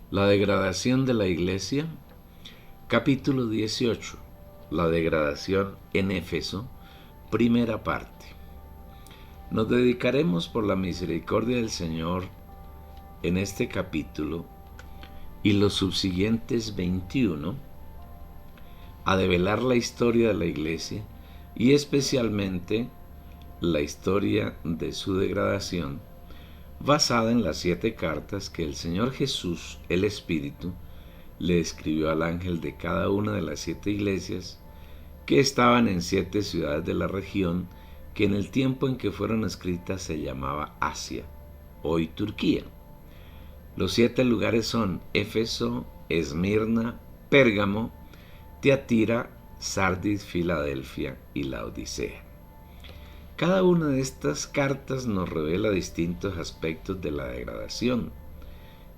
La degradación de la iglesia, capítulo 18. La degradación en Éfeso, primera parte. Nos dedicaremos por la misericordia del Señor en este capítulo y los subsiguientes 21 a develar la historia de la iglesia y especialmente la historia de su degradación, basada en las 7 cartas que el Señor Jesús, el Espíritu, le escribió al ángel de cada una de las 7 iglesias que estaban en 7 ciudades de la región que en el tiempo en que fueron escritas se llamaba Asia, hoy Turquía. Los 7 lugares son Éfeso, Esmirna, Pérgamo, Tiatira, Sardis, Filadelfia y Laodicea. Cada una de estas cartas nos revela distintos aspectos de la degradación,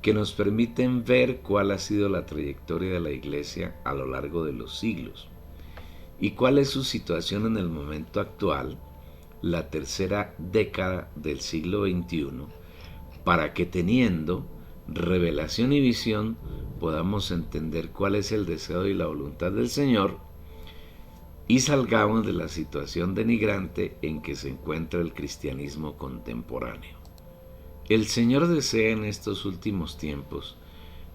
que nos permiten ver cuál ha sido la trayectoria de la Iglesia a lo largo de los siglos y cuál es su situación en el momento actual, la tercera década del siglo XXI, para que teniendo revelación y visión podamos entender cuál es el deseo y la voluntad del Señor y salgamos de la situación denigrante en que se encuentra el cristianismo contemporáneo. El Señor desea en estos últimos tiempos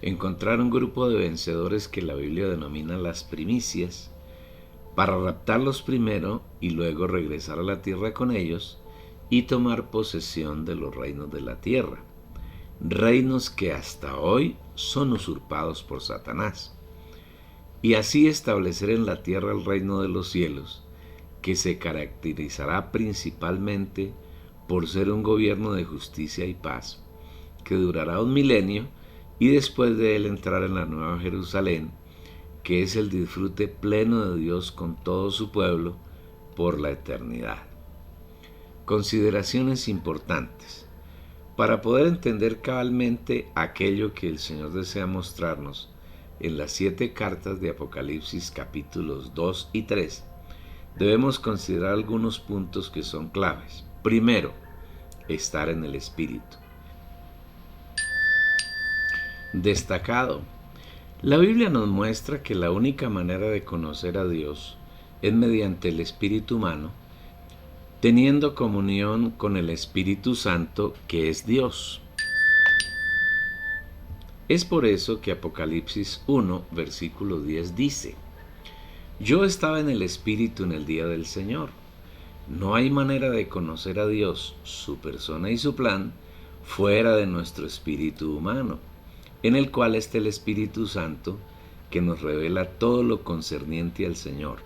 encontrar un grupo de vencedores que la Biblia denomina las primicias, para raptarlos primero y luego regresar a la tierra con ellos y tomar posesión de los reinos de la tierra, reinos que hasta hoy son usurpados por Satanás, y así establecer en la tierra el reino de los cielos, que se caracterizará principalmente por ser un gobierno de justicia y paz, que durará 1 milenio y después de él entrar en la Nueva Jerusalén, que es el disfrute pleno de Dios con todo su pueblo por la eternidad. Consideraciones importantes. Para poder entender cabalmente aquello que el Señor desea mostrarnos en las 7 cartas de Apocalipsis capítulos 2 y 3, debemos considerar algunos puntos que son claves. Primero, estar en el Espíritu. Destacado. La Biblia nos muestra que la única manera de conocer a Dios es mediante el Espíritu humano, teniendo comunión con el Espíritu Santo, que es Dios. Es por eso que Apocalipsis 1, versículo 10 dice: Yo estaba en el Espíritu en el día del Señor. No hay manera de conocer a Dios, su persona y su plan, fuera de nuestro espíritu humano, en el cual está el Espíritu Santo, que nos revela todo lo concerniente al Señor.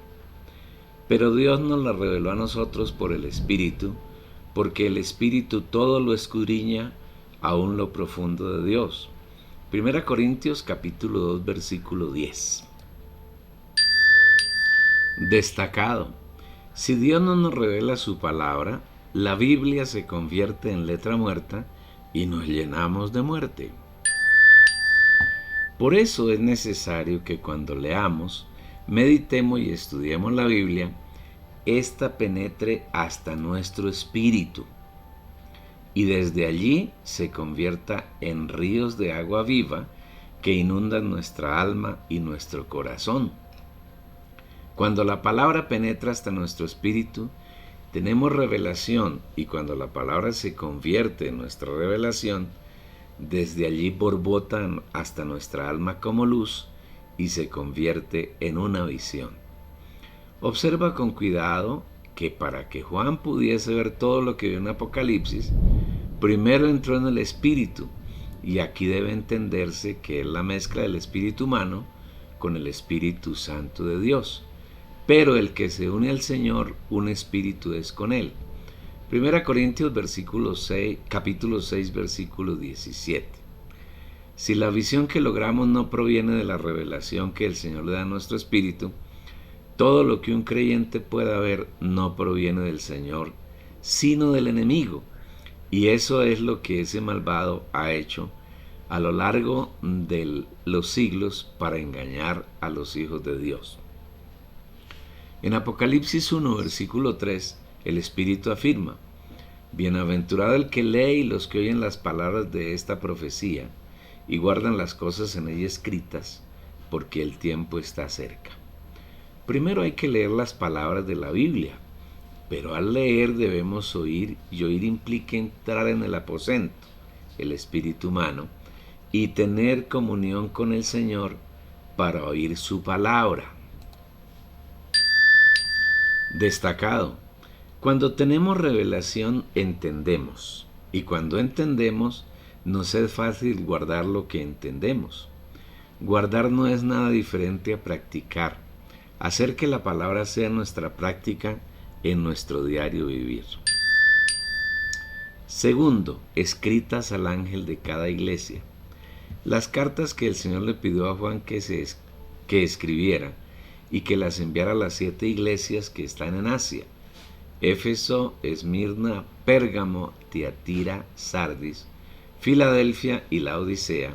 Pero Dios nos la reveló a nosotros por el Espíritu, porque el Espíritu todo lo escudriña, aún lo profundo de Dios. 1 Corintios capítulo 2, versículo 10. Destacado. Si Dios no nos revela su palabra, la Biblia se convierte en letra muerta y nos llenamos de muerte. Por eso es necesario que cuando leamos, meditemos y estudiemos la Biblia, ésta penetre hasta nuestro espíritu y desde allí se convierta en ríos de agua viva que inundan nuestra alma y nuestro corazón. Cuando la palabra penetra hasta nuestro espíritu, tenemos revelación, y cuando la palabra se convierte en nuestra revelación, desde allí borbotan hasta nuestra alma como luz y se convierte en una visión. Observa con cuidado que para que Juan pudiese ver todo lo que vio en Apocalipsis, primero entró en el espíritu, y aquí debe entenderse que es la mezcla del espíritu humano con el Espíritu Santo de Dios. Pero el que se une al Señor, un espíritu es con él. 1 Corintios capítulo 6, versículo 17. Si la visión que logramos no proviene de la revelación que el Señor le da a nuestro espíritu, todo lo que un creyente pueda ver no proviene del Señor, sino del enemigo. Y eso es lo que ese malvado ha hecho a lo largo de los siglos para engañar a los hijos de Dios. En Apocalipsis 1, versículo 3, el Espíritu afirma: Bienaventurado el que lee y los que oyen las palabras de esta profecía y guardan las cosas en ella escritas, porque el tiempo está cerca. Primero hay que leer las palabras de la Biblia, pero al leer debemos oír, y oír implica entrar en el aposento, el espíritu humano, y tener comunión con el Señor para oír su palabra. Destacado: cuando tenemos revelación entendemos, y cuando entendemos nos es fácil guardar lo que entendemos. Guardar no es nada diferente a practicar, hacer que la palabra sea nuestra práctica en nuestro diario vivir. Segundo, escritas al ángel de cada iglesia. Las cartas que el Señor le pidió a Juan que escribiera y que las enviara a las 7 iglesias que están en Asia: Éfeso, Esmirna, Pérgamo, Tiatira, Sardis, Filadelfia y Laodicea,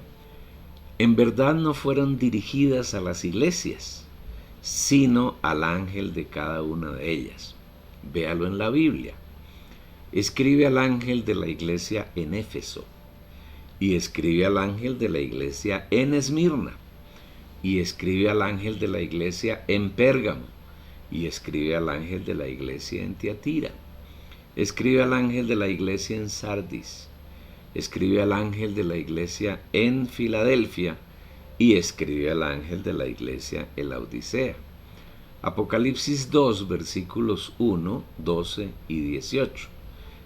en verdad no fueron dirigidas a las iglesias, sino al ángel de cada una de ellas. Véalo en la Biblia. Escribe al ángel de la iglesia en Éfeso, y escribe al ángel de la iglesia en Esmirna, y escribe al ángel de la iglesia en Pérgamo, y escribe al ángel de la iglesia en Tiatira. Escribe al ángel de la iglesia en Sardis, escribe al ángel de la iglesia en Filadelfia, y escribe al ángel de la iglesia en Laodicea. Apocalipsis 2, versículos 1, 12 y 18.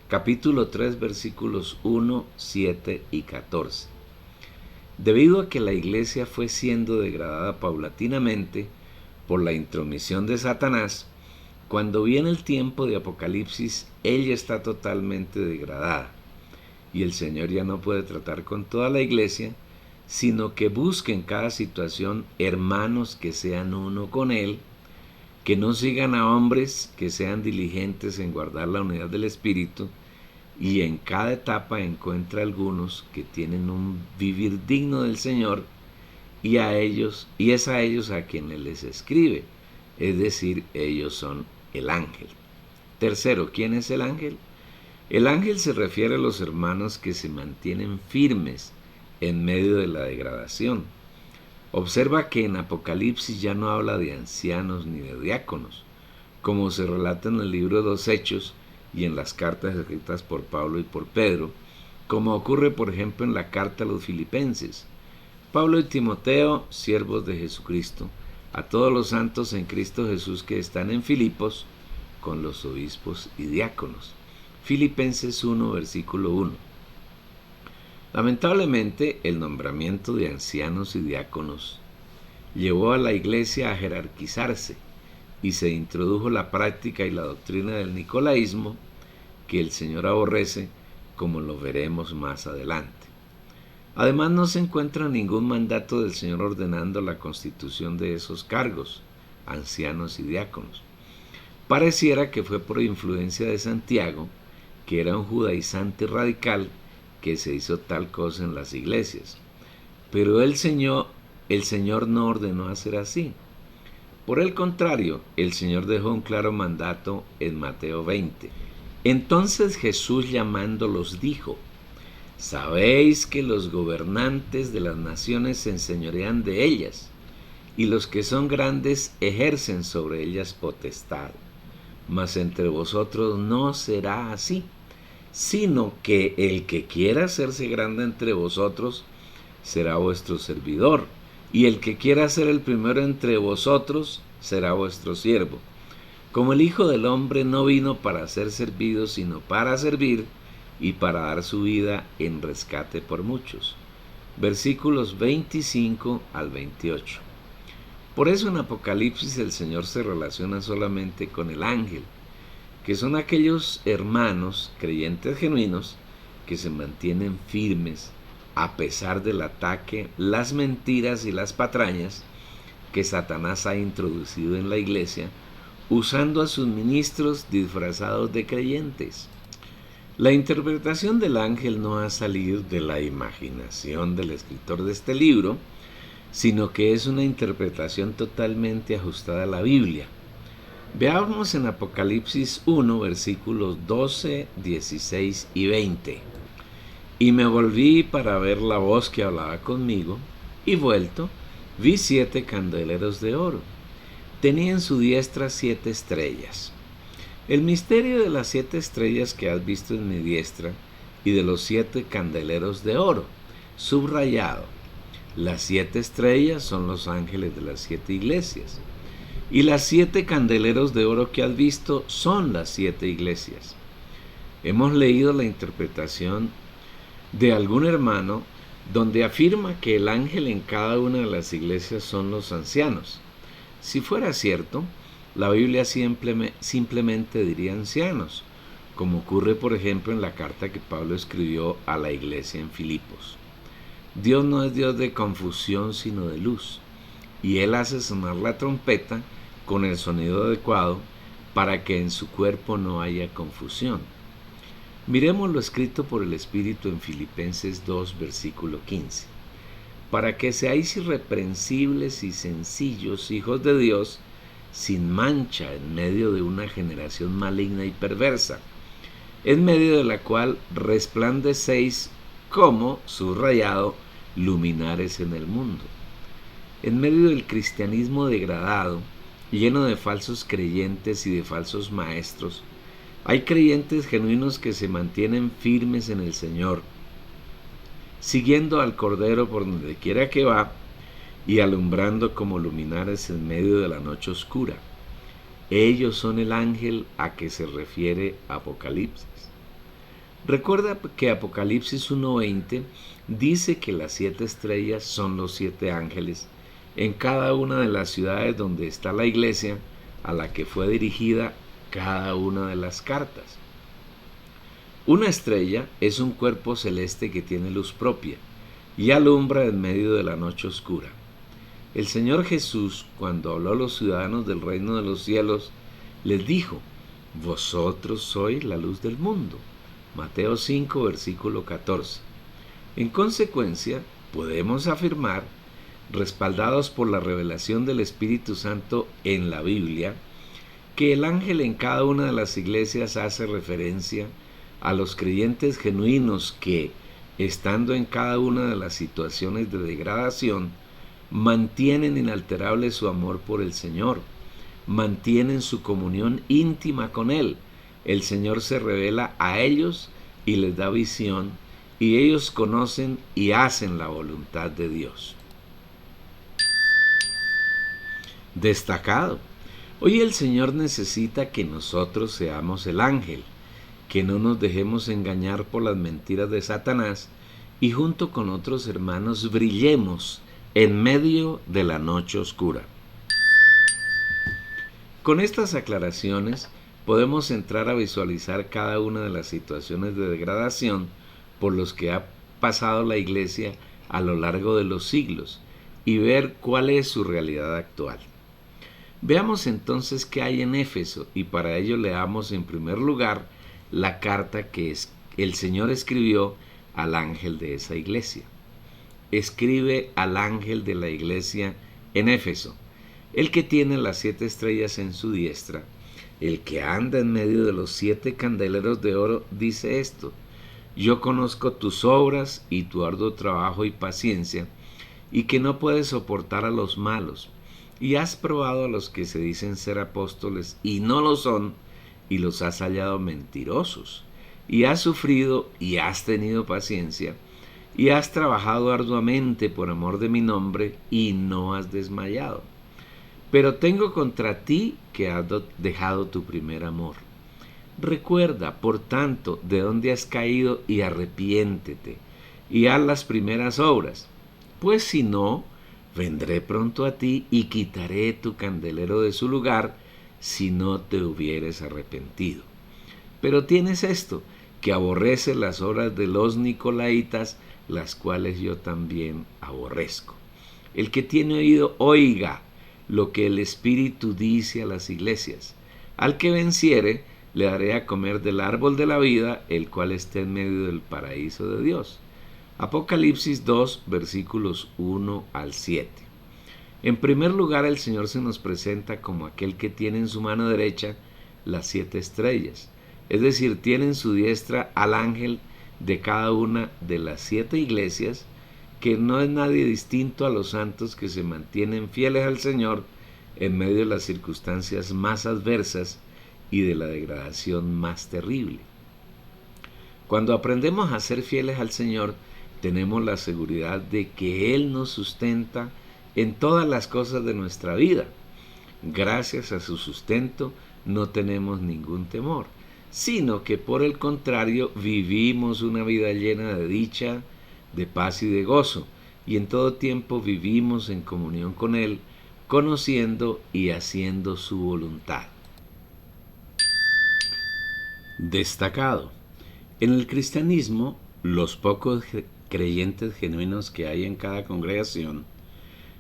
Capítulo 3, versículos 1, 7 y 14. Debido a que la iglesia fue siendo degradada paulatinamente por la intromisión de Satanás, cuando viene el tiempo de Apocalipsis, ella está totalmente degradada, y el Señor ya no puede tratar con toda la iglesia, sino que busca en cada situación hermanos que sean uno con Él, que no sigan a hombres, que sean diligentes en guardar la unidad del Espíritu, y en cada etapa encuentra algunos que tienen un vivir digno del Señor, y es a ellos a quienes les escribe, es decir, ellos son el ángel. Tercero, ¿quién es el ángel? El ángel se refiere a los hermanos que se mantienen firmes en medio de la degradación. Observa que en Apocalipsis ya no habla de ancianos ni de diáconos, como se relata en el libro de los Hechos y en las cartas escritas por Pablo y por Pedro, como ocurre por ejemplo en la carta a los Filipenses. Pablo y Timoteo, siervos de Jesucristo, a todos los santos en Cristo Jesús que están en Filipos, con los obispos y diáconos. Filipenses 1, versículo 1. Lamentablemente, el nombramiento de ancianos y diáconos llevó a la iglesia a jerarquizarse y se introdujo la práctica y la doctrina del nicolaísmo, que el Señor aborrece, como lo veremos más adelante. Además, no se encuentra ningún mandato del Señor ordenando la constitución de esos cargos, ancianos y diáconos. Pareciera que fue por influencia de Santiago, que era un judaizante radical, que se hizo tal cosa en las iglesias. Pero el Señor no ordenó hacer así. Por el contrario, el Señor dejó un claro mandato en Mateo 20. Entonces Jesús llamándolos dijo: sabéis que los gobernantes de las naciones se enseñorean de ellas, y los que son grandes ejercen sobre ellas potestad. Mas entre vosotros no será así, sino que el que quiera hacerse grande entre vosotros será vuestro servidor, y el que quiera ser el primero entre vosotros será vuestro siervo. Como el Hijo del Hombre no vino para ser servido, sino para servir, y para dar su vida en rescate por muchos. Versículos 25 al 28. Por eso en Apocalipsis el Señor se relaciona solamente con el ángel, que son aquellos hermanos creyentes genuinos que se mantienen firmes a pesar del ataque, las mentiras y las patrañas que Satanás ha introducido en la iglesia, usando a sus ministros disfrazados de creyentes. La interpretación del ángel no ha salido de la imaginación del escritor de este libro, sino que es una interpretación totalmente ajustada a la Biblia. Veamos en Apocalipsis 1, versículos 12, 16 y 20. Y me volví para ver la voz que hablaba conmigo, y vuelto, vi 7 candeleros de oro. Tenía en su diestra 7 estrellas. El misterio de las 7 estrellas que has visto en mi diestra y de los 7 candeleros de oro, subrayado. Las 7 estrellas son los ángeles de las 7 iglesias. Y las 7 candeleros de oro que has visto son las 7 iglesias. Hemos leído la interpretación de algún hermano donde afirma que el ángel en cada una de las iglesias son los ancianos. Si fuera cierto, la Biblia simplemente diría ancianos, como ocurre por ejemplo en la carta que Pablo escribió a la iglesia en Filipos. Dios no es Dios de confusión sino de luz, y Él hace sonar la trompeta con el sonido adecuado para que en su cuerpo no haya confusión. Miremos lo escrito por el Espíritu en Filipenses 2, versículo 15. Para que seáis irreprensibles y sencillos, hijos de Dios, sin mancha en medio de una generación maligna y perversa, en medio de la cual resplandecéis como, subrayado, luminares en el mundo. En medio del cristianismo degradado, lleno de falsos creyentes y de falsos maestros, hay creyentes genuinos que se mantienen firmes en el Señor, siguiendo al Cordero por donde quiera que va y alumbrando como luminares en medio de la noche oscura. Ellos son el ángel a que se refiere Apocalipsis. Recuerda que Apocalipsis 1:20 dice que las 7 estrellas son los 7 ángeles en cada una de las ciudades donde está la iglesia a la que fue dirigida cada una de las cartas. Una estrella es un cuerpo celeste que tiene luz propia y alumbra en medio de la noche oscura. El Señor Jesús, cuando habló a los ciudadanos del reino de los cielos, les dijo: vosotros sois la luz del mundo. Mateo 5, versículo 14. En consecuencia, podemos afirmar, respaldados por la revelación del Espíritu Santo en la Biblia, que el ángel en cada una de las iglesias hace referencia a los creyentes genuinos que, estando en cada una de las situaciones de degradación, mantienen inalterable su amor por el Señor, mantienen su comunión íntima con Él. El Señor se revela a ellos y les da visión, y ellos conocen y hacen la voluntad de Dios. Destacado. Hoy el Señor necesita que nosotros seamos el ángel, que no nos dejemos engañar por las mentiras de Satanás y junto con otros hermanos brillemos en medio de la noche oscura. Con estas aclaraciones podemos entrar a visualizar cada una de las situaciones de degradación por los que ha pasado la iglesia a lo largo de los siglos y ver cuál es su realidad actual. Veamos entonces qué hay en Éfeso y para ello leamos en primer lugar la carta que el Señor escribió al ángel de esa iglesia. Escribe al ángel de la iglesia en Éfeso, el que tiene las 7 estrellas en su diestra, el que anda en medio de los 7 candeleros de oro, dice esto: yo conozco tus obras y tu arduo trabajo y paciencia, y que no puedes soportar a los malos, y has probado a los que se dicen ser apóstoles y no lo son, y los has hallado mentirosos, y has sufrido y has tenido paciencia, y has trabajado arduamente por amor de mi nombre, y no has desmayado. Pero tengo contra ti que has dejado tu primer amor. Recuerda, por tanto, de dónde has caído y arrepiéntete, y haz las primeras obras. Pues si no, vendré pronto a ti y quitaré tu candelero de su lugar si no te hubieres arrepentido. Pero tienes esto, que aborreces las obras de los nicolaítas, las cuales yo también aborrezco. El que tiene oído, oiga lo que el Espíritu dice a las iglesias. Al que venciere, le daré a comer del árbol de la vida, el cual está en medio del paraíso de Dios. Apocalipsis 2, versículos 1 al 7. En primer lugar, el Señor se nos presenta como aquel que tiene en su mano derecha las 7 estrellas, es decir, tiene en su diestra al ángel de cada una de las 7 iglesias, que no es nadie distinto a los santos que se mantienen fieles al Señor en medio de las circunstancias más adversas y de la degradación más terrible. Cuando aprendemos a ser fieles al Señor, tenemos la seguridad de que Él nos sustenta en todas las cosas de nuestra vida. Gracias a su sustento no tenemos ningún temor, sino que por el contrario vivimos una vida llena de dicha, de paz y de gozo, y en todo tiempo vivimos en comunión con Él, conociendo y haciendo su voluntad. Destacado. En el cristianismo, los pocos creyentes genuinos que hay en cada congregación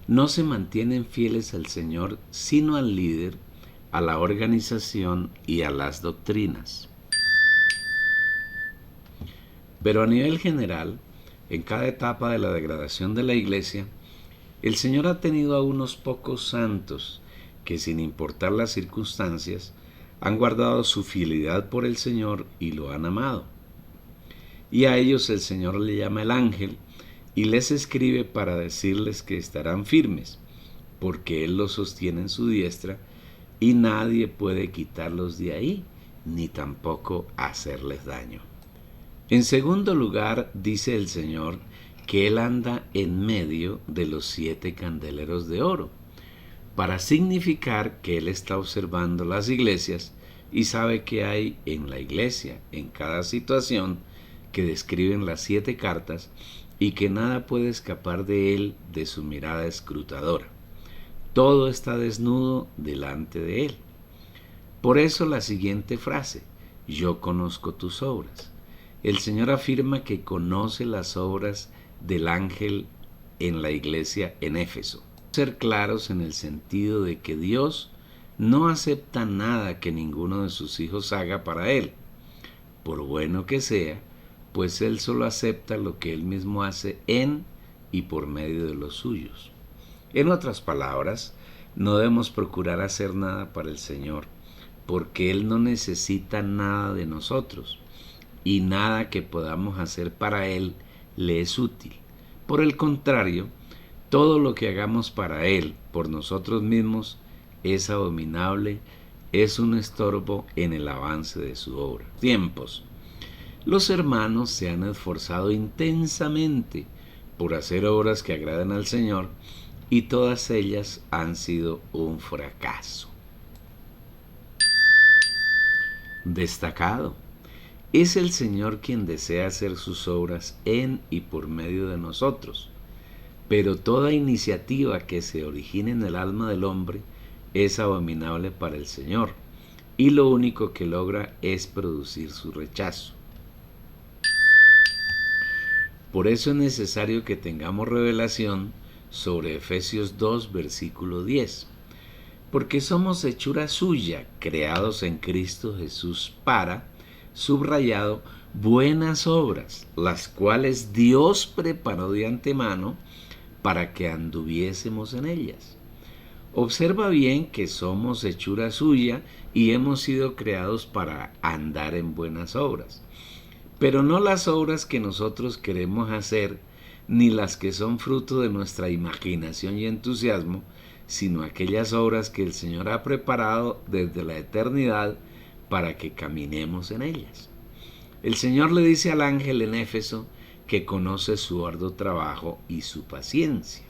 no se mantienen fieles al Señor, sino al líder, a la organización y a las doctrinas. Pero a nivel general, en cada etapa de la degradación de la Iglesia, el Señor ha tenido a unos pocos santos que, sin importar las circunstancias, han guardado su fidelidad por el Señor y lo han amado. Y a ellos el Señor le llama el ángel y les escribe para decirles que estarán firmes, porque Él los sostiene en su diestra y nadie puede quitarlos de ahí, ni tampoco hacerles daño. En segundo lugar, dice el Señor que Él anda en medio de los 7 candeleros de oro, para significar que Él está observando las iglesias y sabe qué hay en la iglesia, en cada situación que describen las 7 cartas, y que nada puede escapar de Él, de su mirada escrutadora. Todo está desnudo delante de Él. Por eso la siguiente frase: yo conozco tus obras. El Señor afirma que conoce las obras del ángel en la iglesia en Éfeso. Ser claros en el sentido de que Dios no acepta nada que ninguno de sus hijos haga para Él, por bueno que sea, pues Él solo acepta lo que Él mismo hace en y por medio de los suyos. En otras palabras, no debemos procurar hacer nada para el Señor, porque Él no necesita nada de nosotros, y nada que podamos hacer para Él le es útil. Por el contrario, todo lo que hagamos para Él, por nosotros mismos, es abominable, es un estorbo en el avance de su obra. Tiempos. Los hermanos se han esforzado intensamente por hacer obras que agraden al Señor, y todas ellas han sido un fracaso. Destacado. Es el Señor quien desea hacer sus obras en y por medio de nosotros, pero toda iniciativa que se origine en el alma del hombre es abominable para el Señor, y lo único que logra es producir su rechazo. Por eso es necesario que tengamos revelación sobre Efesios 2, versículo 10. Porque somos hechura suya, creados en Cristo Jesús para, subrayado, buenas obras, las cuales Dios preparó de antemano para que anduviésemos en ellas. Observa bien que somos hechura suya y hemos sido creados para andar en buenas obras, pero no las obras que nosotros queremos hacer, ni las que son fruto de nuestra imaginación y entusiasmo, sino aquellas obras que el Señor ha preparado desde la eternidad para que caminemos en ellas. El Señor le dice al ángel en Éfeso que conoce su arduo trabajo y su paciencia.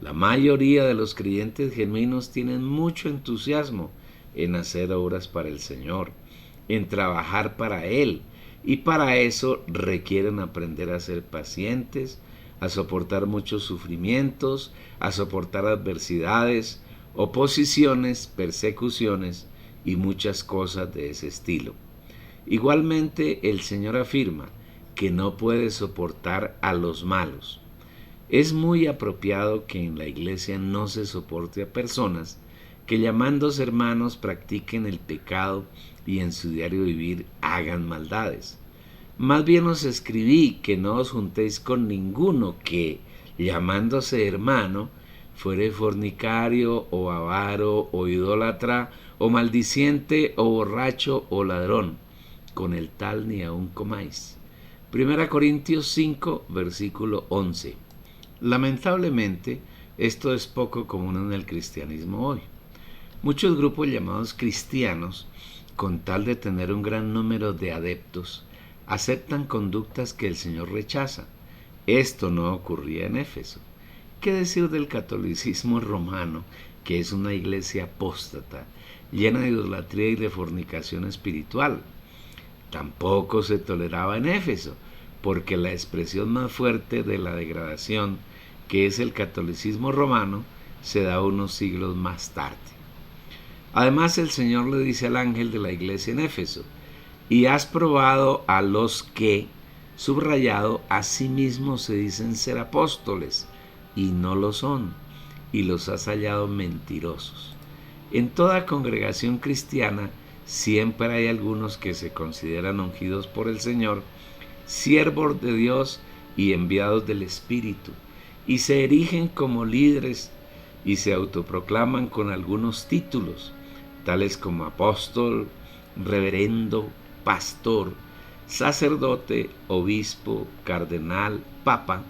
La mayoría de los creyentes genuinos tienen mucho entusiasmo en hacer obras para el Señor, en trabajar para Él, y para eso requieren aprender a ser pacientes, a soportar muchos sufrimientos, a soportar adversidades, oposiciones, persecuciones y muchas cosas de ese estilo. Igualmente, el Señor afirma que no puede soportar a los malos. Es muy apropiado que en la iglesia no se soporte a personas que, llamándose hermanos, practiquen el pecado y en su diario vivir hagan maldades. Más bien os escribí que no os juntéis con ninguno que, llamándose hermano, fuere fornicario o avaro o idólatra o maldiciente o borracho o ladrón. Con el tal ni aun comáis. 1 Corintios 5, versículo 11. Lamentablemente, esto es poco común en el cristianismo hoy. Muchos grupos llamados cristianos, con tal de tener un gran número de adeptos, aceptan conductas que el Señor rechaza. Esto no ocurría en Éfeso. ¿Qué decir del catolicismo romano, que es una iglesia apóstata, llena de idolatría y de fornicación espiritual? Tampoco se toleraba en Éfeso, porque la expresión más fuerte de la degradación, que es el catolicismo romano, se da unos siglos más tarde. Además, el Señor le dice al ángel de la iglesia en Éfeso: y has probado a los que, subrayado, a sí mismos se dicen ser apóstoles, y no lo son, y los has hallado mentirosos. En toda congregación cristiana siempre hay algunos que se consideran ungidos por el Señor, siervos de Dios y enviados del Espíritu, y se erigen como líderes y se autoproclaman con algunos títulos, tales como apóstol, reverendo, pastor, sacerdote, obispo, cardenal, papa,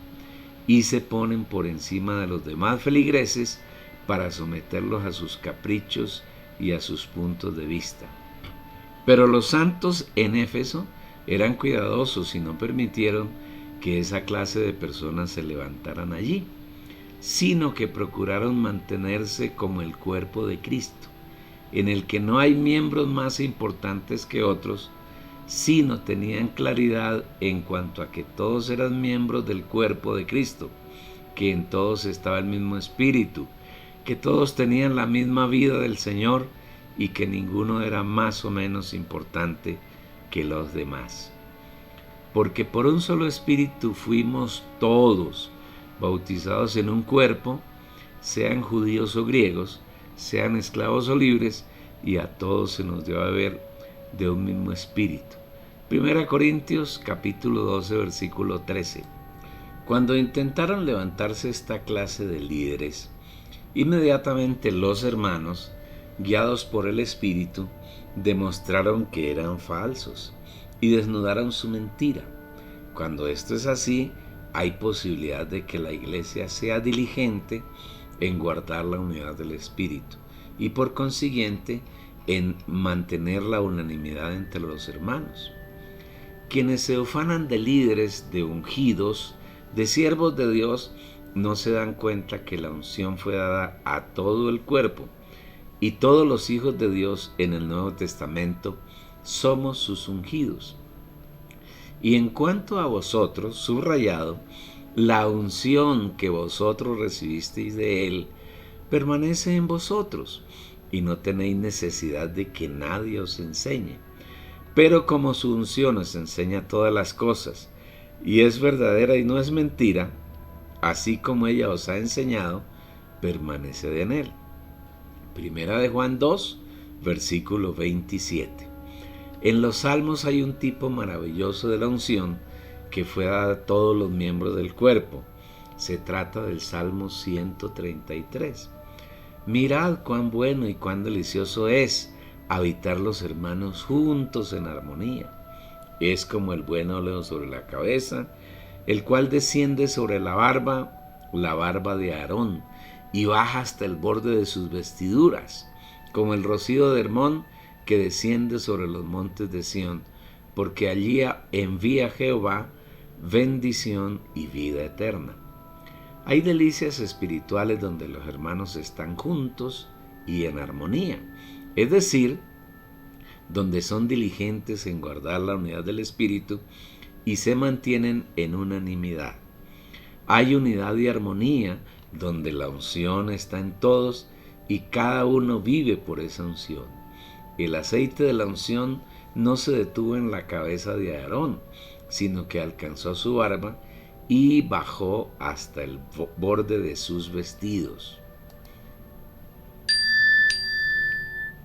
y se ponen por encima de los demás feligreses para someterlos a sus caprichos y a sus puntos de vista. Pero los santos en Éfeso eran cuidadosos y no permitieron que esa clase de personas se levantaran allí, sino que procuraron mantenerse como el cuerpo de Cristo, en el que no hay miembros más importantes que otros, sino tenían claridad en cuanto a que todos eran miembros del cuerpo de Cristo, que en todos estaba el mismo Espíritu, que todos tenían la misma vida del Señor y que ninguno era más o menos importante que los demás. Porque por un solo Espíritu fuimos todos bautizados en un cuerpo, sean judíos o griegos, sean esclavos o libres, y a todos se nos dio a beber de un mismo espíritu. 1 Corintios capítulo 12, versículo 13. Cuando intentaron levantarse esta clase de líderes, inmediatamente los hermanos, guiados por el Espíritu, demostraron que eran falsos y desnudaron su mentira. Cuando esto es así, hay posibilidad de que la iglesia sea diligente en guardar la unidad del Espíritu y por consiguiente en mantener la unanimidad entre los hermanos. Quienes se ufanan de líderes, de ungidos, de siervos de Dios, no se dan cuenta que la unción fue dada a todo el cuerpo, y todos los hijos de Dios en el Nuevo Testamento somos sus ungidos. Y en cuanto a vosotros, subrayado, la unción que vosotros recibisteis de Él permanece en vosotros, y no tenéis necesidad de que nadie os enseñe. Pero como su unción os enseña todas las cosas, y es verdadera y no es mentira, así como ella os ha enseñado, permaneced en Él. Primera de Juan 2, versículo 27. En los Salmos hay un tipo maravilloso de la unción que fue dada a todos los miembros del cuerpo. Se trata del Salmo 133. Mirad cuán bueno y cuán delicioso es habitar los hermanos juntos en armonía. Es como el buen óleo sobre la cabeza, el cual desciende sobre la barba de Aarón, y baja hasta el borde de sus vestiduras, como el rocío de Hermón que desciende sobre los montes de Sión, porque allí envía Jehová bendición y vida eterna. Hay delicias espirituales donde los hermanos están juntos y en armonía, es decir, donde son diligentes en guardar la unidad del Espíritu y se mantienen en unanimidad. Hay unidad y armonía donde la unción está en todos y cada uno vive por esa unción. El aceite de la unción no se detuvo en la cabeza de Aarón, sino que alcanzó su barba y bajó hasta el borde de sus vestidos.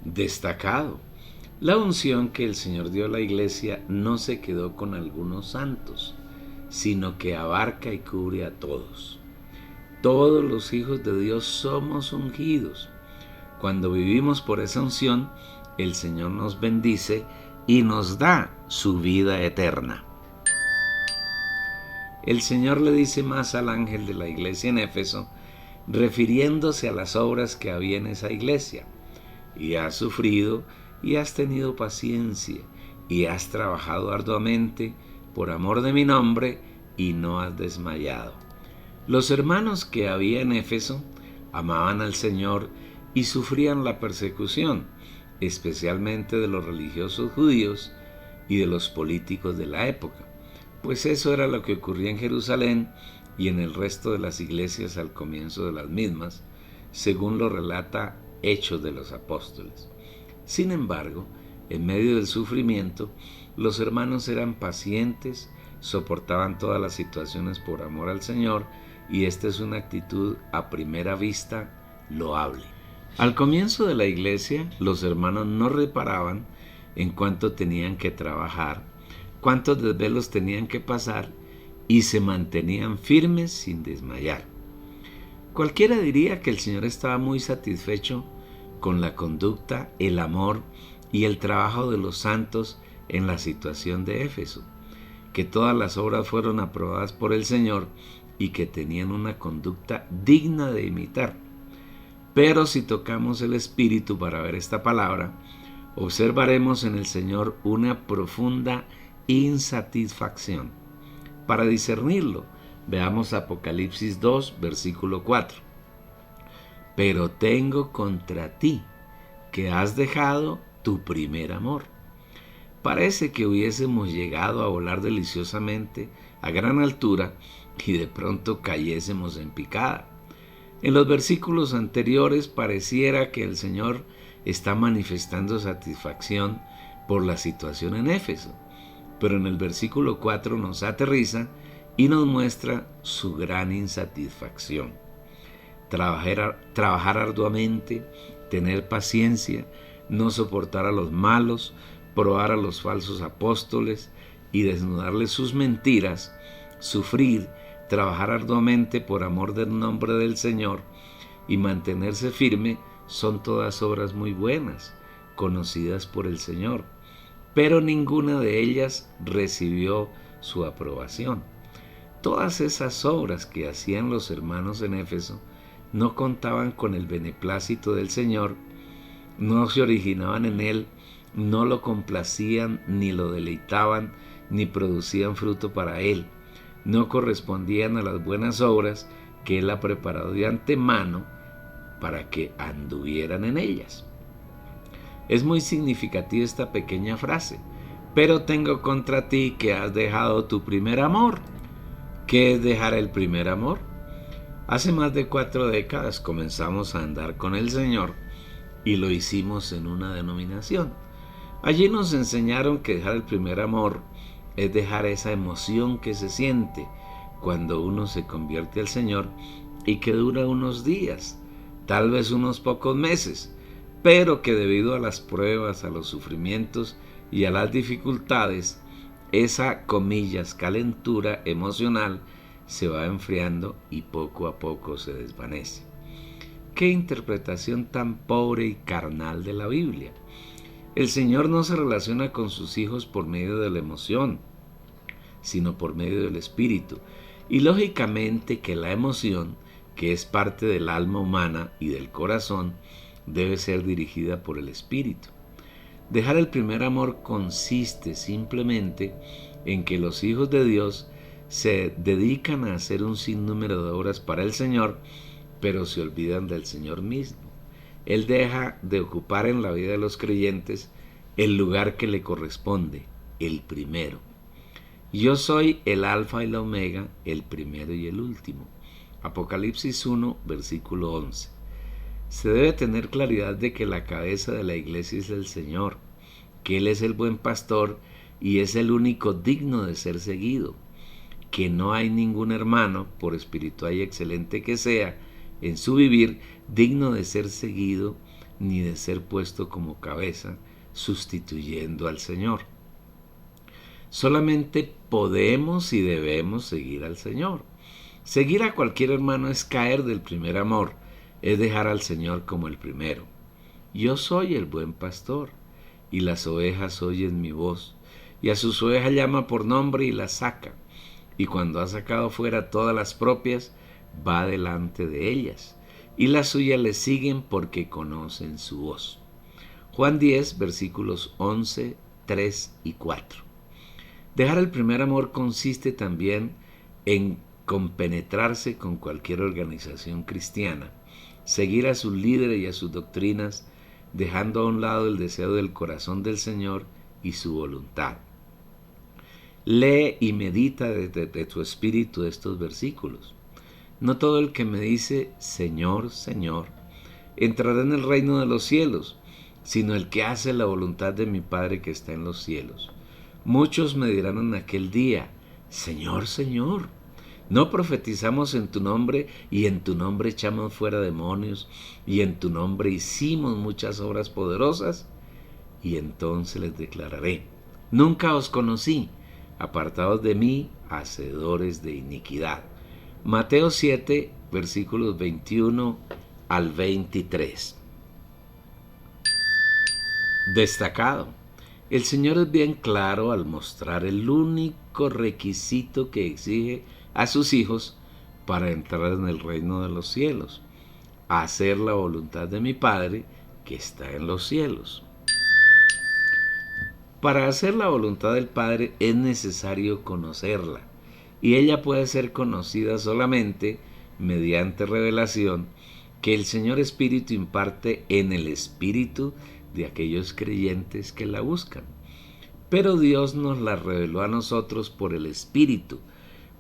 Destacado. La unción que el Señor dio a la iglesia no se quedó con algunos santos, sino que abarca y cubre a todos. Todos los hijos de Dios somos ungidos. Cuando vivimos por esa unción, el Señor nos bendice y nos da su vida eterna. el Señor le dice más al ángel de la iglesia en Éfeso, refiriéndose a las obras que había en esa iglesia. Y has sufrido y has tenido paciencia y has trabajado arduamente por amor de mi nombre y no has desmayado. Los hermanos que había en Éfeso amaban al Señor y sufrían la persecución, especialmente de los religiosos judíos y de los políticos de la época, pues eso era lo que ocurría en Jerusalén y en el resto de las iglesias al comienzo de las mismas, según lo relata Hechos de los Apóstoles. Sin embargo, en medio del sufrimiento, los hermanos eran pacientes, soportaban todas las situaciones por amor al Señor, y esta es una actitud a primera vista loable. Al comienzo de la iglesia, los hermanos no reparaban en cuánto tenían que trabajar, cuántos desvelos tenían que pasar, y se mantenían firmes sin desmayar. Cualquiera diría que el Señor estaba muy satisfecho con la conducta, el amor y el trabajo de los santos en la situación de Éfeso, que todas las obras fueron aprobadas por el Señor y que tenían una conducta digna de imitar. Pero si tocamos el espíritu para ver esta palabra, observaremos en el Señor una profunda insatisfacción. Para discernirlo, veamos Apocalipsis 2, versículo 4. Pero tengo contra ti que has dejado tu primer amor. Parece que hubiésemos llegado a volar deliciosamente a gran altura y de pronto cayésemos en picada. En los versículos anteriores pareciera que el Señor está manifestando satisfacción por la situación en Éfeso, pero en el versículo 4 nos aterriza y nos muestra su gran insatisfacción. Trabajar arduamente, tener paciencia, no soportar a los malos, probar a los falsos apóstoles y desnudarles sus mentiras, sufrir, trabajar arduamente por amor del nombre del Señor y mantenerse firme son todas obras muy buenas, conocidas por el Señor, pero ninguna de ellas recibió su aprobación. Todas esas obras que hacían los hermanos en Éfeso no contaban con el beneplácito del Señor, no se originaban en Él, no lo complacían, ni lo deleitaban, ni producían fruto para Él, no correspondían a las buenas obras que Él ha preparado de antemano para que anduvieran en ellas. Es muy significativa esta pequeña frase, pero tengo contra ti que has dejado tu primer amor. ¿Qué es dejar el primer amor? Hace más de 4 décadas comenzamos a andar con el Señor y lo hicimos en una denominación. Allí nos enseñaron que dejar el primer amor es dejar esa emoción que se siente cuando uno se convierte al Señor y que dura unos días, tal vez unos pocos meses, pero que debido a las pruebas, a los sufrimientos y a las dificultades, esa, comillas, calentura emocional se va enfriando y poco a poco se desvanece. ¡Qué interpretación tan pobre y carnal de la Biblia! El Señor no se relaciona con sus hijos por medio de la emoción, sino por medio del Espíritu. Y lógicamente que la emoción, que es parte del alma humana y del corazón, debe ser dirigida por el Espíritu. Dejar el primer amor consiste simplemente en que los hijos de Dios se dedican a hacer un sinnúmero de obras para el Señor, pero se olvidan del Señor mismo. Él deja de ocupar en la vida de los creyentes el lugar que le corresponde, el primero. Yo soy el alfa y la omega, el primero y el último. Apocalipsis 1, versículo 11. Se debe tener claridad de que la cabeza de la iglesia es el Señor, que Él es el buen pastor y es el único digno de ser seguido, que no hay ningún hermano, por espiritual y excelente que sea, en su vivir, digno de ser seguido ni de ser puesto como cabeza, sustituyendo al Señor. Solamente podemos y debemos seguir al Señor. Seguir a cualquier hermano es caer del primer amor, es dejar al Señor como el primero. Yo soy el buen pastor, y las ovejas oyen mi voz, y a sus ovejas llama por nombre y las saca. y cuando ha sacado fuera todas las propias, va delante de ellas, y las suyas le siguen porque conocen su voz. Juan 10, versículos 11, 3 y 4. Dejar el primer amor consiste también en compenetrarse con cualquier organización cristiana, seguir a sus líderes y a sus doctrinas, dejando a un lado el deseo del corazón del Señor y su voluntad. Lee y medita de tu espíritu estos versículos. No todo el que me dice Señor, Señor, entrará en el reino de los cielos, sino el que hace la voluntad de mi Padre que está en los cielos. Muchos me dirán en aquel día, Señor, Señor, ¿no profetizamos en tu nombre y en tu nombre echamos fuera demonios y en tu nombre hicimos muchas obras poderosas? Y entonces les declararé, nunca os conocí, apartados de mí, hacedores de iniquidad. Mateo 7, versículos 21 al 23. Destacado. El Señor es bien claro al mostrar el único requisito que exige a sus hijos para entrar en el reino de los cielos: hacer la voluntad de mi Padre que está en los cielos. Para hacer la voluntad del Padre es necesario conocerla, y ella puede ser conocida solamente mediante revelación que el Señor Espíritu imparte en el espíritu de aquellos creyentes que la buscan. Pero Dios nos la reveló a nosotros por el Espíritu,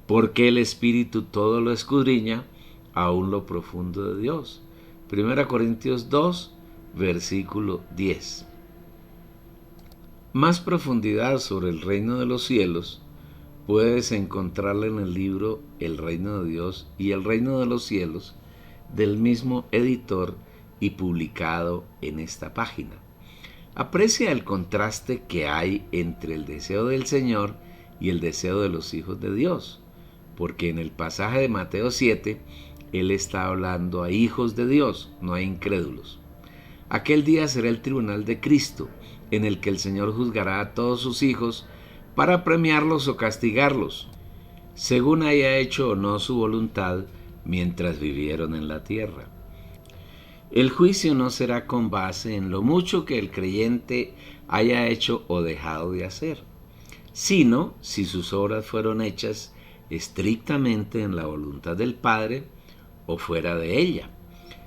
porque el Espíritu todo lo escudriña, aún lo profundo de Dios. 1 Corintios 2, versículo 10. Más profundidad sobre el reino de los cielos puedes encontrarla en el libro El reino de Dios y el reino de los cielos, del mismo editor y publicado en esta página. Aprecia el contraste que hay entre el deseo del Señor y el deseo de los hijos de Dios, porque en el pasaje de Mateo 7, Él está hablando a hijos de Dios, no a incrédulos. Aquel día será el tribunal de Cristo, en el que el Señor juzgará a todos sus hijos para premiarlos o castigarlos, según haya hecho o no su voluntad mientras vivieron en la tierra. El juicio no será con base en lo mucho que el creyente haya hecho o dejado de hacer, sino si sus obras fueron hechas estrictamente en la voluntad del Padre o fuera de ella.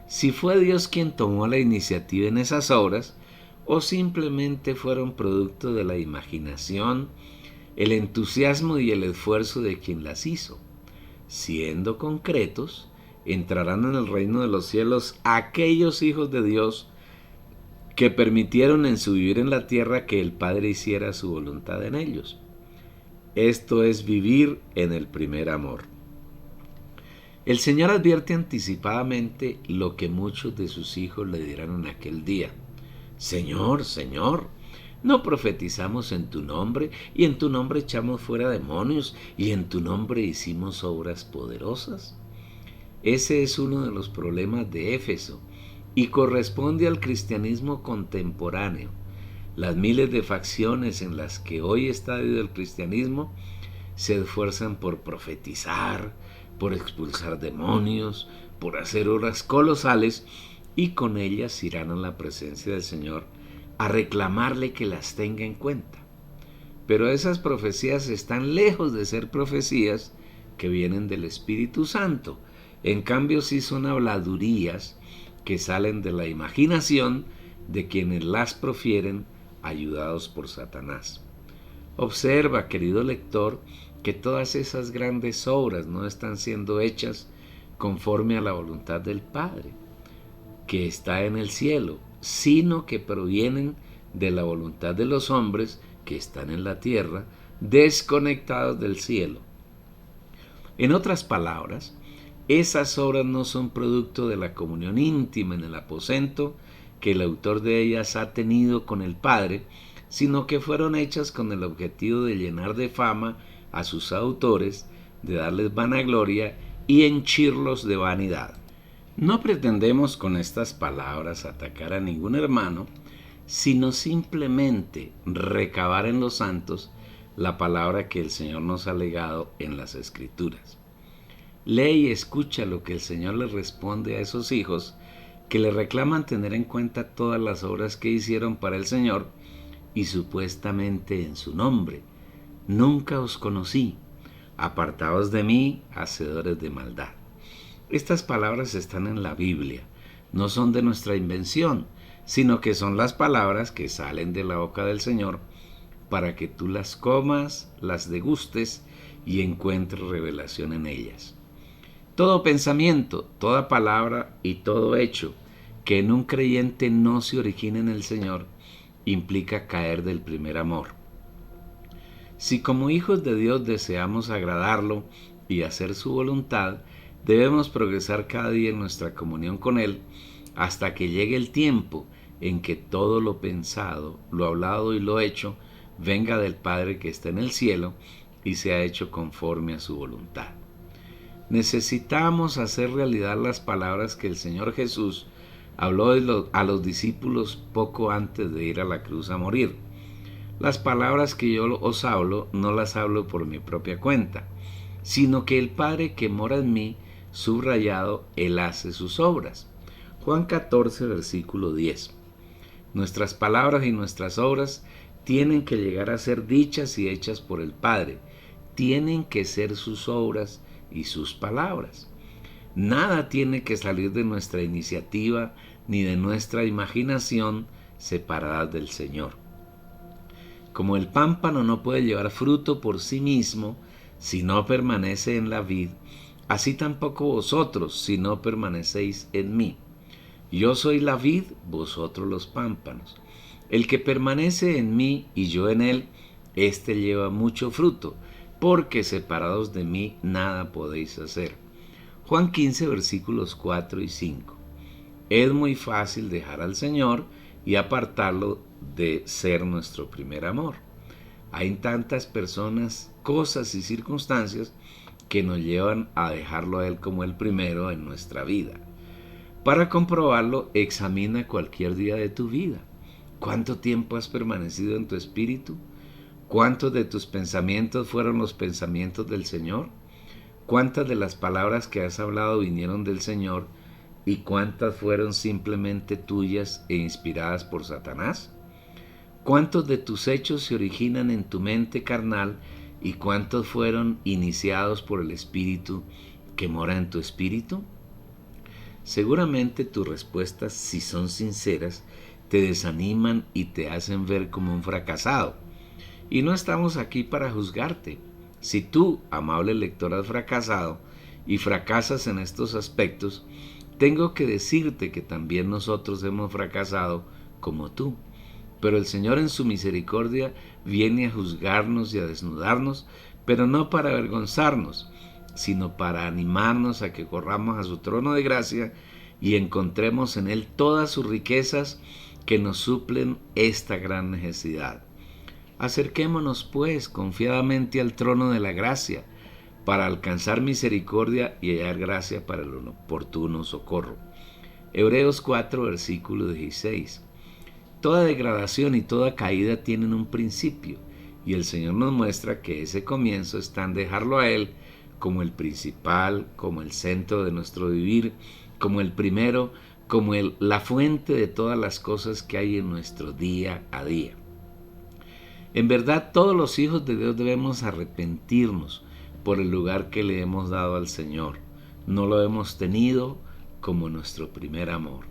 Si fue Dios quien tomó la iniciativa en esas obras, o simplemente fueron producto de la imaginación, el entusiasmo y el esfuerzo de quien las hizo. Siendo concretos, entrarán en el reino de los cielos aquellos hijos de Dios que permitieron en su vivir en la tierra que el Padre hiciera su voluntad en ellos. Esto es vivir en el primer amor. El Señor advierte anticipadamente lo que muchos de sus hijos le dirán en aquel día. Señor, Señor, ¿no profetizamos en tu nombre y en tu nombre echamos fuera demonios y en tu nombre hicimos obras poderosas? Ese es uno de los problemas de Éfeso y corresponde al cristianismo contemporáneo. Las miles de facciones en las que hoy está dividido el cristianismo se esfuerzan por profetizar, por expulsar demonios, por hacer obras colosales, y con ellas irán a la presencia del Señor a reclamarle que las tenga en cuenta. Pero esas profecías están lejos de ser profecías que vienen del Espíritu Santo. En cambio, sí son habladurías que salen de la imaginación de quienes las profieren, ayudados por Satanás. Observa, querido lector, que todas esas grandes obras no están siendo hechas conforme a la voluntad del Padre, que está en el cielo, sino que provienen de la voluntad de los hombres que están en la tierra, desconectados del cielo. En otras palabras, esas obras no son producto de la comunión íntima en el aposento que el autor de ellas ha tenido con el Padre, sino que fueron hechas con el objetivo de llenar de fama a sus autores, de darles vanagloria y henchirlos de vanidad. No pretendemos con estas palabras atacar a ningún hermano, sino simplemente recabar en los santos la palabra que el Señor nos ha legado en las Escrituras. Lee y escucha lo que el Señor le responde a esos hijos que le reclaman tener en cuenta todas las obras que hicieron para el Señor y supuestamente en su nombre. Nunca os conocí, apartaos de mí, hacedores de maldad. Estas palabras están en la Biblia, no son de nuestra invención, sino que son las palabras que salen de la boca del Señor para que tú las comas, las degustes y encuentres revelación en ellas. Todo pensamiento, toda palabra y todo hecho que en un creyente no se origina en el Señor implica caer del primer amor. Si como hijos de Dios deseamos agradarlo y hacer su voluntad, debemos progresar cada día en nuestra comunión con Él hasta que llegue el tiempo en que todo lo pensado, lo hablado y lo hecho venga del Padre que está en el cielo y sea hecho conforme a su voluntad. Necesitamos hacer realidad las palabras que el Señor Jesús habló a los discípulos poco antes de ir a la cruz a morir. Las palabras que yo os hablo no las hablo por mi propia cuenta, sino que el Padre que mora en mí, subrayado, Él hace sus obras. Juan 14, versículo 10. Nuestras palabras y nuestras obras tienen que llegar a ser dichas y hechas por el Padre. Tienen que ser sus obras y sus palabras. Nada tiene que salir de nuestra iniciativa ni de nuestra imaginación separadas del Señor. Como el pámpano no puede llevar fruto por sí mismo si no permanece en la vid, así tampoco vosotros si no permanecéis en mí. Yo soy la vid, vosotros los pámpanos. El que permanece en mí y yo en él, éste lleva mucho fruto, porque separados de mí nada podéis hacer. Juan 15, versículos 4 y 5. Es muy fácil dejar al Señor y apartarlo de ser nuestro primer amor. Hay tantas personas, cosas y circunstancias que nos llevan a dejarlo a Él como el primero en nuestra vida. Para comprobarlo, examina cualquier día de tu vida. ¿Cuánto tiempo has permanecido en tu espíritu? ¿Cuántos de tus pensamientos fueron los pensamientos del Señor? ¿Cuántas de las palabras que has hablado vinieron del Señor y cuántas fueron simplemente tuyas e inspiradas por Satanás? ¿Cuántos de tus hechos se originan en tu mente carnal y cuántos fueron iniciados por el Espíritu que mora en tu espíritu? Seguramente tus respuestas, si son sinceras, te desaniman y te hacen ver como un fracasado. Y no estamos aquí para juzgarte. Si tú, amable lector, has fracasado y fracasas en estos aspectos, tengo que decirte que también nosotros hemos fracasado como tú. Pero el Señor en su misericordia viene a juzgarnos y a desnudarnos, pero no para avergonzarnos, sino para animarnos a que corramos a su trono de gracia y encontremos en Él todas sus riquezas que nos suplen esta gran necesidad. Acerquémonos, pues, confiadamente al trono de la gracia, para alcanzar misericordia y hallar gracia para el oportuno socorro. Hebreos 4, versículo 16. Toda degradación y toda caída tienen un principio, y el Señor nos muestra que ese comienzo está en dejarlo a Él como el principal, como el centro de nuestro vivir, como el primero, como la fuente de todas las cosas que hay en nuestro día a día. En verdad, todos los hijos de Dios debemos arrepentirnos por el lugar que le hemos dado al Señor. No lo hemos tenido como nuestro primer amor.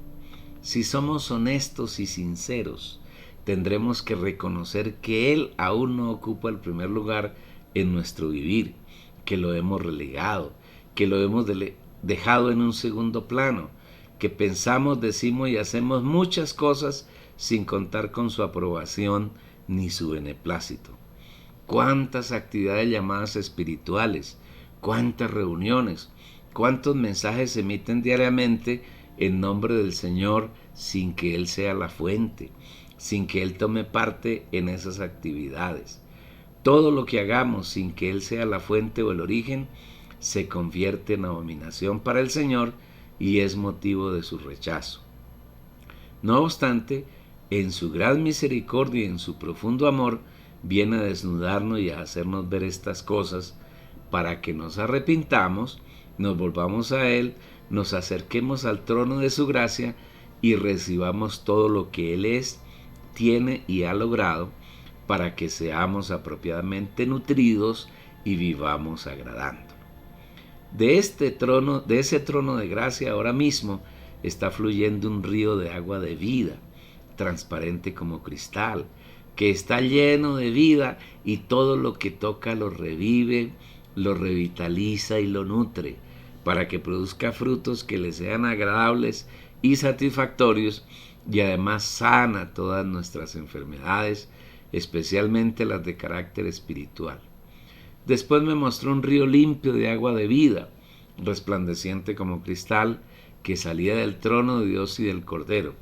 Si somos honestos y sinceros, tendremos que reconocer que Él aún no ocupa el primer lugar en nuestro vivir, que lo hemos relegado, que lo hemos dejado en un segundo plano, que pensamos, decimos y hacemos muchas cosas sin contar con su aprobación ni su beneplácito. Cuántas actividades llamadas espirituales, cuántas reuniones, cuántos mensajes se emiten diariamente en nombre del Señor sin que Él sea la fuente, sin que Él tome parte en esas actividades. Todo lo que hagamos sin que Él sea la fuente o el origen se convierte en abominación para el Señor y es motivo de su rechazo. No obstante, en su gran misericordia y en su profundo amor, viene a desnudarnos y a hacernos ver estas cosas para que nos arrepintamos, nos volvamos a Él, nos acerquemos al trono de su gracia y recibamos todo lo que Él es, tiene y ha logrado para que seamos apropiadamente nutridos y vivamos agradando. De ese trono de gracia ahora mismo está fluyendo un río de agua de vida, transparente como cristal, que está lleno de vida y todo lo que toca lo revive, lo revitaliza y lo nutre, para que produzca frutos que le sean agradables y satisfactorios, y además sana todas nuestras enfermedades, especialmente las de carácter espiritual. Después me mostró un río limpio de agua de vida, resplandeciente como cristal, que salía del trono de Dios y del Cordero.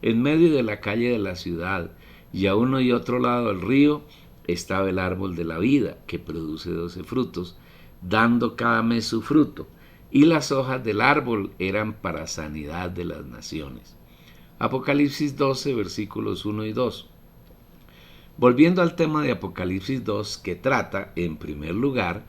En medio de la calle de la ciudad, y a uno y otro lado del río, estaba el árbol de la vida, que produce 12 frutos, dando cada mes su fruto, y las hojas del árbol eran para sanidad de las naciones. Apocalipsis 12, versículos 1 y 2. Volviendo al tema de Apocalipsis 2, que trata, en primer lugar,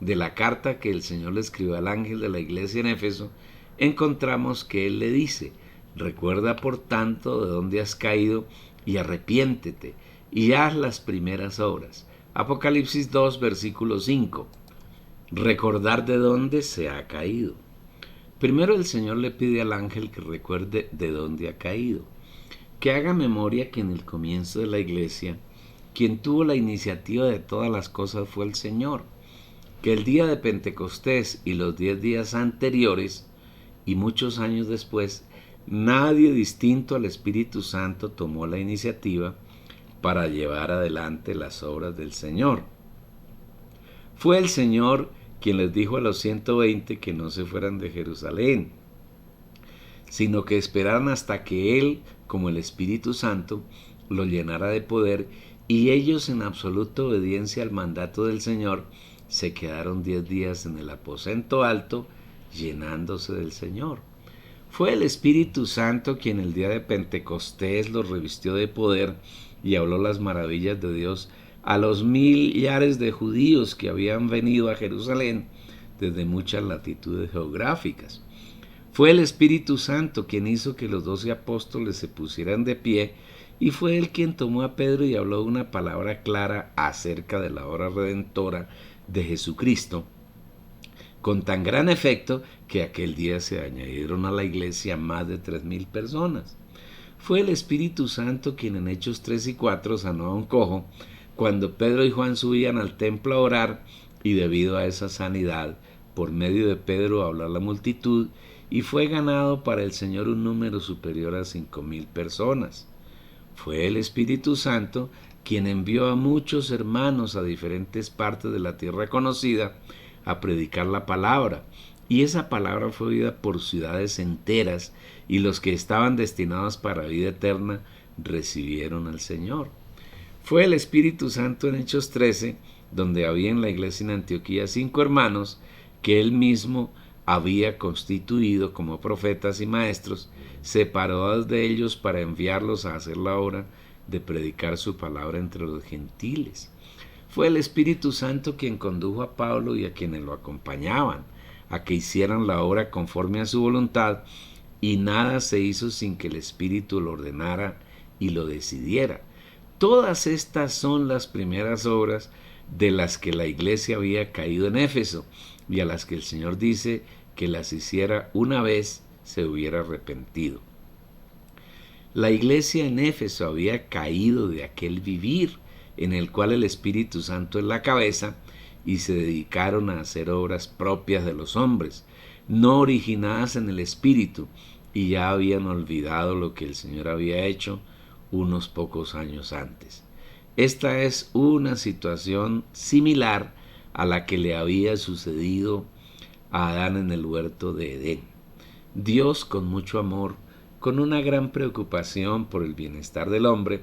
de la carta que el Señor le escribió al ángel de la iglesia en Éfeso, encontramos que Él le dice: recuerda por tanto de dónde has caído y arrepiéntete y haz las primeras obras. Apocalipsis 2, versículo 5. Recordar de dónde se ha caído. Primero el Señor le pide al ángel que recuerde de dónde ha caído, que haga memoria que en el comienzo de la iglesia, quien tuvo la iniciativa de todas las cosas fue el Señor, que el día de Pentecostés y los 10 días anteriores y muchos años después, nadie distinto al Espíritu Santo tomó la iniciativa para llevar adelante las obras del Señor. Fue el Señor quien les dijo a los 120 que no se fueran de Jerusalén, sino que esperaran hasta que Él, como el Espíritu Santo, lo llenara de poder, y ellos, en absoluta obediencia al mandato del Señor, se quedaron 10 días en el aposento alto, llenándose del Señor. Fue el Espíritu Santo quien el día de Pentecostés los revistió de poder y habló las maravillas de Dios a los millares de judíos que habían venido a Jerusalén desde muchas latitudes geográficas. Fue el Espíritu Santo quien hizo que los 12 apóstoles se pusieran de pie, y fue Él quien tomó a Pedro y habló una palabra clara acerca de la obra redentora de Jesucristo, con tan gran efecto que aquel día se añadieron a la iglesia más de 3,000 personas. Fue el Espíritu Santo quien en Hechos 3 y 4 sanó a un cojo cuando Pedro y Juan subían al templo a orar, y debido a esa sanidad, por medio de Pedro habló a la multitud, y fue ganado para el Señor un número superior a 5,000 personas. Fue el Espíritu Santo quien envió a muchos hermanos a diferentes partes de la tierra conocida a predicar la palabra, y esa palabra fue oída por ciudades enteras, y los que estaban destinados para vida eterna recibieron al Señor. Fue el Espíritu Santo en Hechos 13, donde había en la iglesia en Antioquía 5 hermanos que Él mismo había constituido como profetas y maestros, separados de ellos para enviarlos a hacer la obra de predicar su palabra entre los gentiles. Fue el Espíritu Santo quien condujo a Pablo y a quienes lo acompañaban a que hicieran la obra conforme a su voluntad, y nada se hizo sin que el Espíritu lo ordenara y lo decidiera. Todas estas son las primeras obras de las que la iglesia había caído en Éfeso, y a las que el Señor dice que las hiciera una vez se hubiera arrepentido. La iglesia en Éfeso había caído de aquel vivir en el cual el Espíritu Santo es la cabeza, y se dedicaron a hacer obras propias de los hombres, no originadas en el Espíritu, y ya habían olvidado lo que el Señor había hecho unos pocos años antes. Esta es una situación similar a la que le había sucedido a Adán en el huerto de Edén. Dios, con mucho amor, con una gran preocupación por el bienestar del hombre,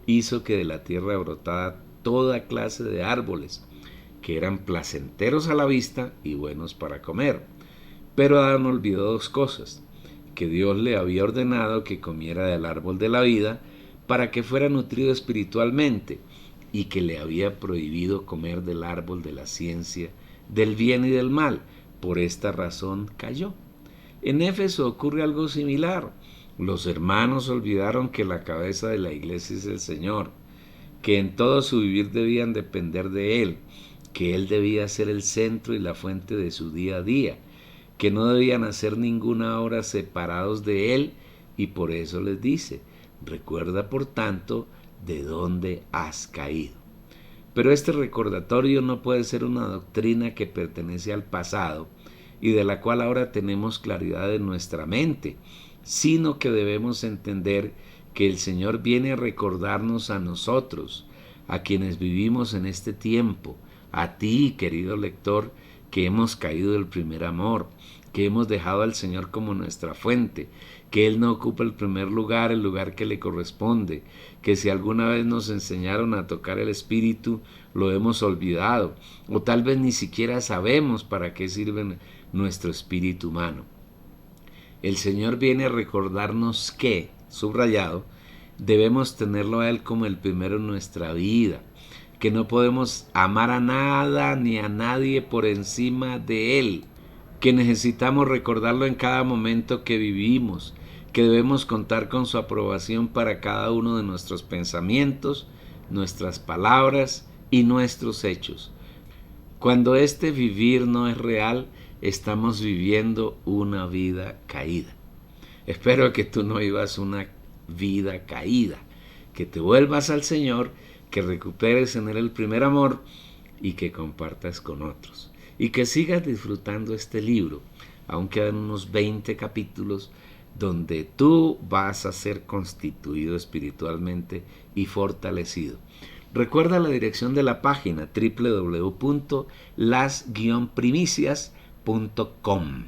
hizo que de la tierra brotara toda clase de árboles, que eran placenteros a la vista y buenos para comer. Pero Adán olvidó 2 cosas: que Dios le había ordenado que comiera del árbol de la vida para que fuera nutrido espiritualmente, y que le había prohibido comer del árbol de la ciencia del bien y del mal. Por esta razón cayó. En Éfeso ocurre algo similar. Los hermanos olvidaron que la cabeza de la iglesia es el Señor, que en todo su vivir debían depender de Él, que Él debía ser el centro y la fuente de su día a día, que no debían hacer ninguna obra separados de Él, y por eso les dice: recuerda por tanto de dónde has caído. Pero este recordatorio no puede ser una doctrina que pertenece al pasado y de la cual ahora tenemos claridad en nuestra mente, sino que debemos entender que el Señor viene a recordarnos a nosotros, a quienes vivimos en este tiempo, a ti, querido lector, que hemos caído del primer amor, que hemos dejado al Señor como nuestra fuente, que Él no ocupa el primer lugar, el lugar que le corresponde, que si alguna vez nos enseñaron a tocar el Espíritu, lo hemos olvidado, o tal vez ni siquiera sabemos para qué sirve nuestro espíritu humano. El Señor viene a recordarnos que, subrayado, debemos tenerlo a Él como el primero en nuestra vida, que no podemos amar a nada ni a nadie por encima de Él, que necesitamos recordarlo en cada momento que vivimos, que debemos contar con su aprobación para cada uno de nuestros pensamientos, nuestras palabras y nuestros hechos. Cuando este vivir no es real, estamos viviendo una vida caída. Espero que tú no vivas una vida caída, que te vuelvas al Señor, que recuperes en Él el primer amor y que compartas con otros. Y que sigas disfrutando este libro. Aún quedan unos 20 capítulos donde tú vas a ser constituido espiritualmente y fortalecido. Recuerda la dirección de la página: www.las-primicias.com.